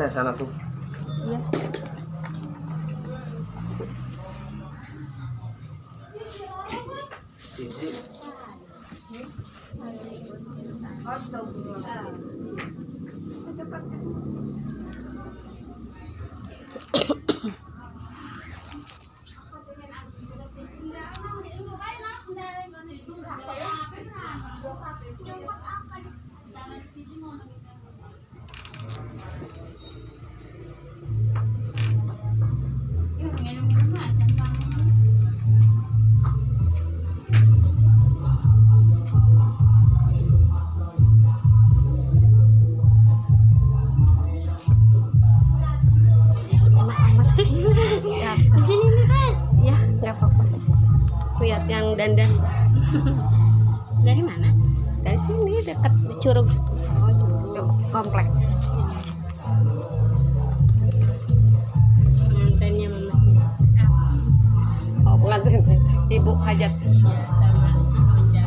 teh sana tuh. Iya sih. Cici. Di sini nih kan? Ya, nggak apa-apa. Lihat yang dandan. Dari mana? Dari sini dekat di Curug. Oh, Curug. Komplek. Pengantinnya mama. Oh, pengantin Ibu Hajat. Sama si Oja.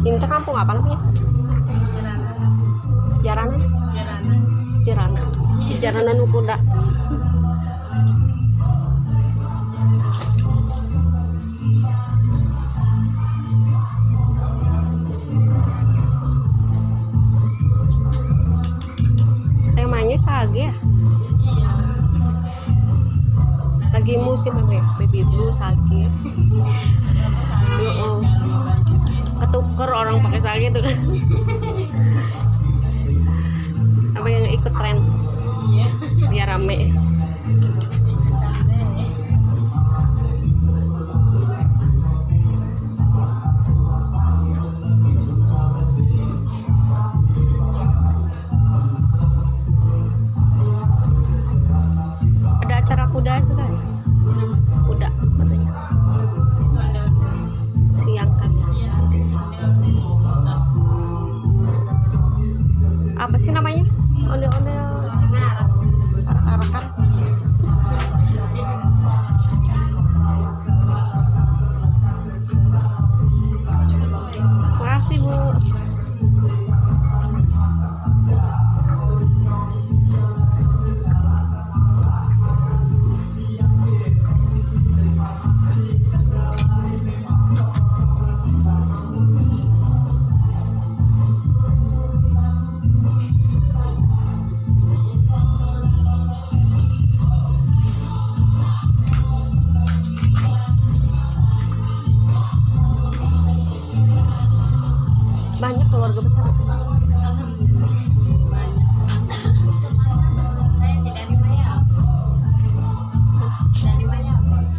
Ini teh kampung apa namanya? Jaranan. Jaranan. Jaranan Ukuda. Temanya sage ya? Lagi musim apa ya? Baby blue sage. Ketuker orang pakai sage tuh kan. Apa yang ikut tren? Iya. Biar rame. Ada acara kuda juga. Kuda katanya. Siang kan. Apa sih namanya? Ondel-ondel sih. Arak-arakan. Makasih, Bu. Banyak keluarga besar.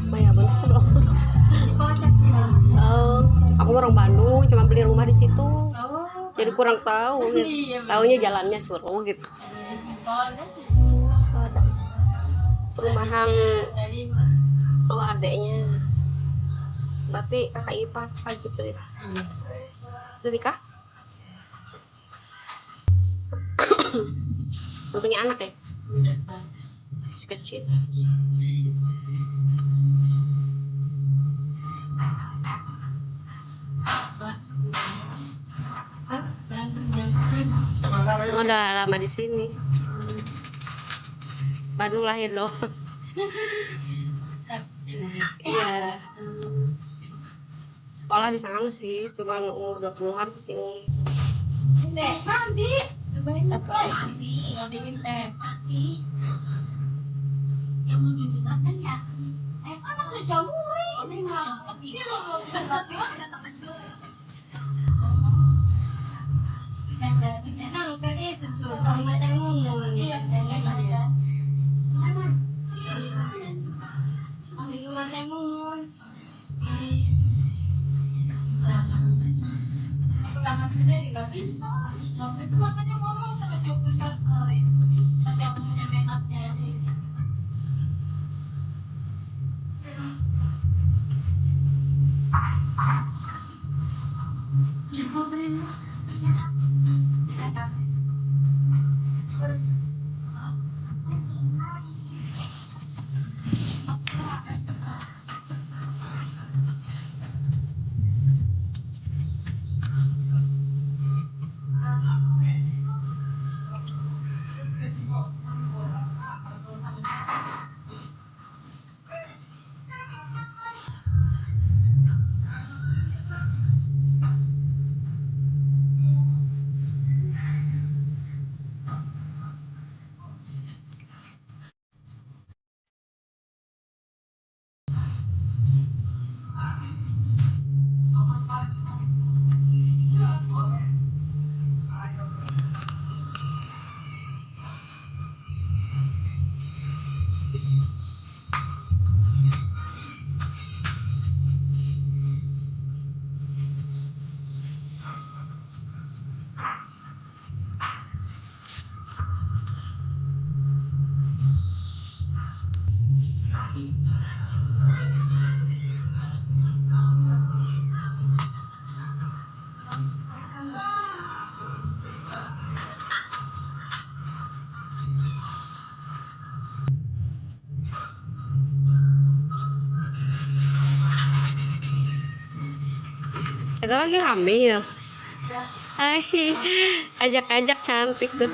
Maya bentuk sebelum. Aku orang Bandung, cuma beli rumah di situ. Jadi kurang tahu. Taunya jalannya Curug gitu. Ada perumahan adeknya. Berarti kakak ipar wajib beli. Udah nikah? Belum punya anak ya? Masih kecil. Udah lama di sini. Bandung lahir loh. Iya. Sekolah di sana sih, cuma umur 20-an kesini. Mandi. Apa sih? Mandiin teh. Yang mau disunat kan ya? Kan udah jamurin. Kecil loh, bisa latihan dan temen tuh. Nah, kayak itu tuh, kalau ada ngomong. Iya, ada. Mana? Di rumah saya ngomong. Pertama sendiri nggak bisa. Waktu itu makanya ngomong sama Joko sekali. Tapi aku punya make upnya. Kita lagi hamil. Hai, ajak-ajak cantik tuh.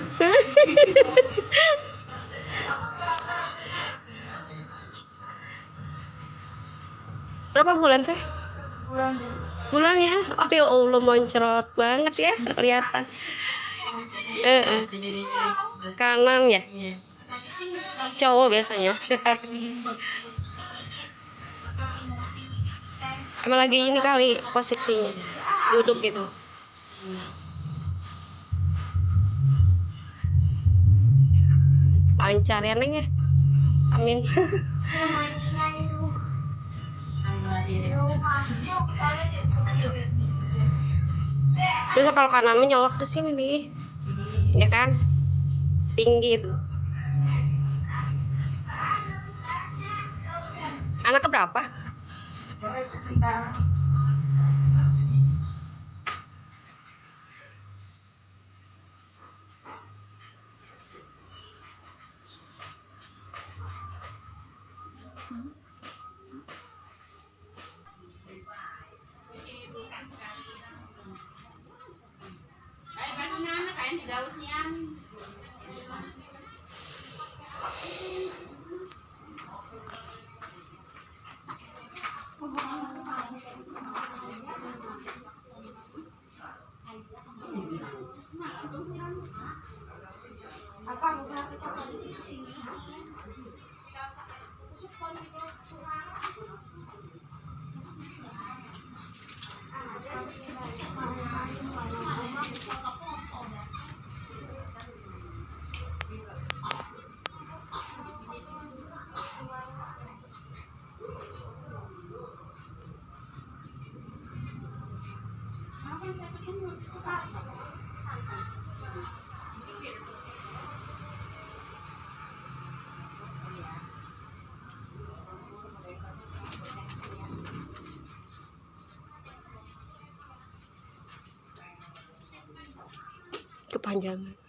Berapa bulan teh? Bulan ya. Oh ya Allah, moncrot banget ya kelihatan. Kanan ya. Cowok biasanya. Emang lagi ini kali posisinya duduk gitu. Lancar ya Neng ya. Amin. Terus kalau kanannya nyolok ke sini nih, ya kan? Tinggi itu. Anak keberapa? Kepanjangan.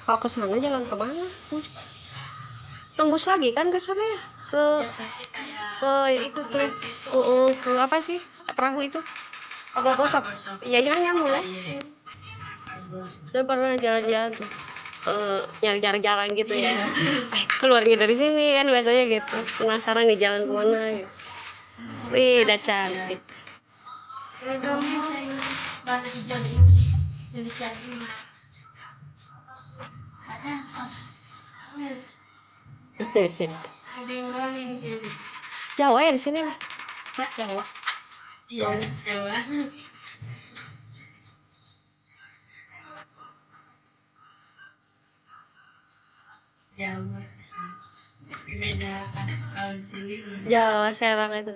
Kalau ke sana jalan kemana? Tembus lagi kan ke sana ya? Ke itu tuh. Ke apa sih? Perahu itu. Agak gosok. Iya jangan nyambung ya. Saya pernah jalan-jalan tuh. Nyari-nyari jalan gitu ya. Keluar dari sini kan biasanya gitu. Penasaran nih jalan kemana gitu. Wih, udah cantik. Jawa ya di sini lah. Jawa. Iya, Jawa. Jawa. Beda kan kalau di sini. Jawa Serang itu.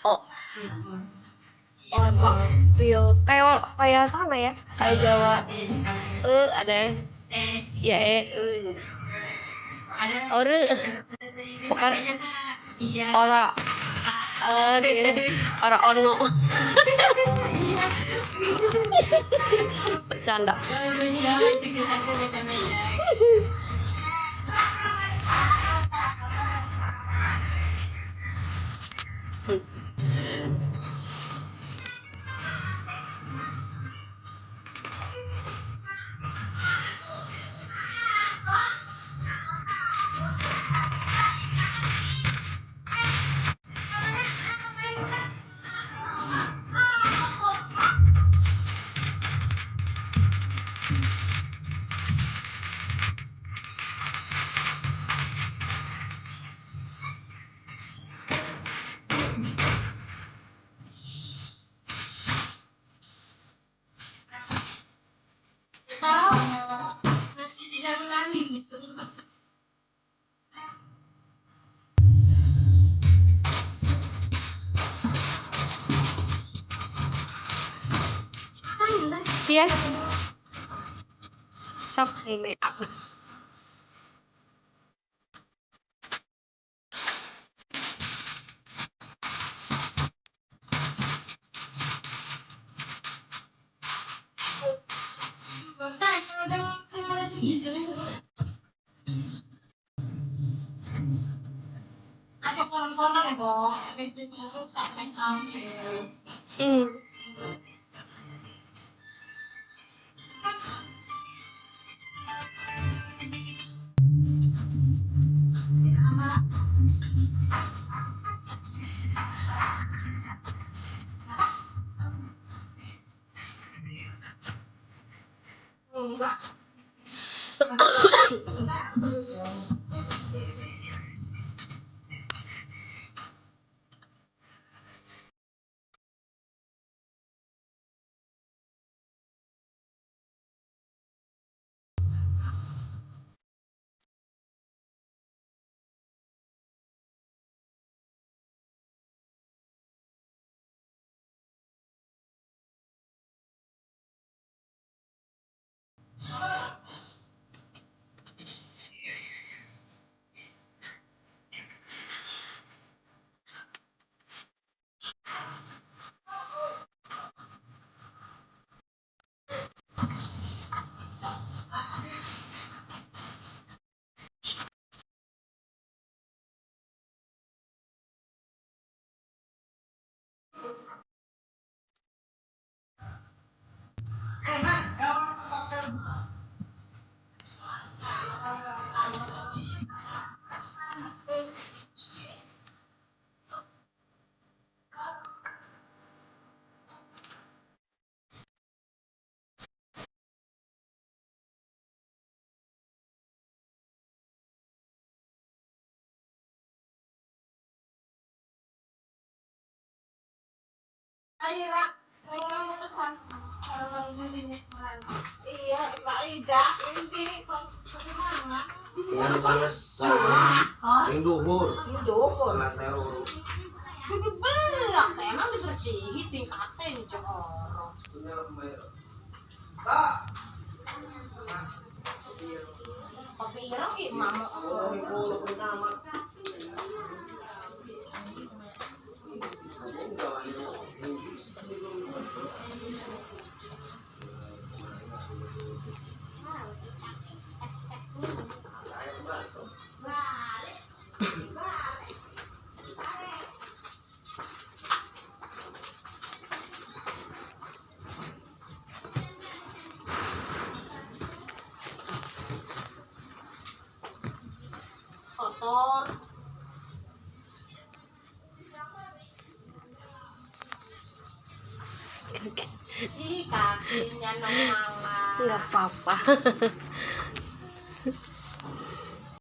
Oh. Oh, kok iya kayak sama ya kayak Jawa ada ya ore bukan ora ora ono bercanda. Masih tidak ulangi gitu. Iya. Sok ini aku. Ada kolam-kolam kok. Itu sampai kami. Iya, Pak Ida, ini bagaimana? Yang selesai, yang duhur, teror. Duduk belak, emang dibersihin tingkatin jorok. Pak, kopi ireng gimana? kaki. Ih, kakinya nong mama. Nggak apa-apa.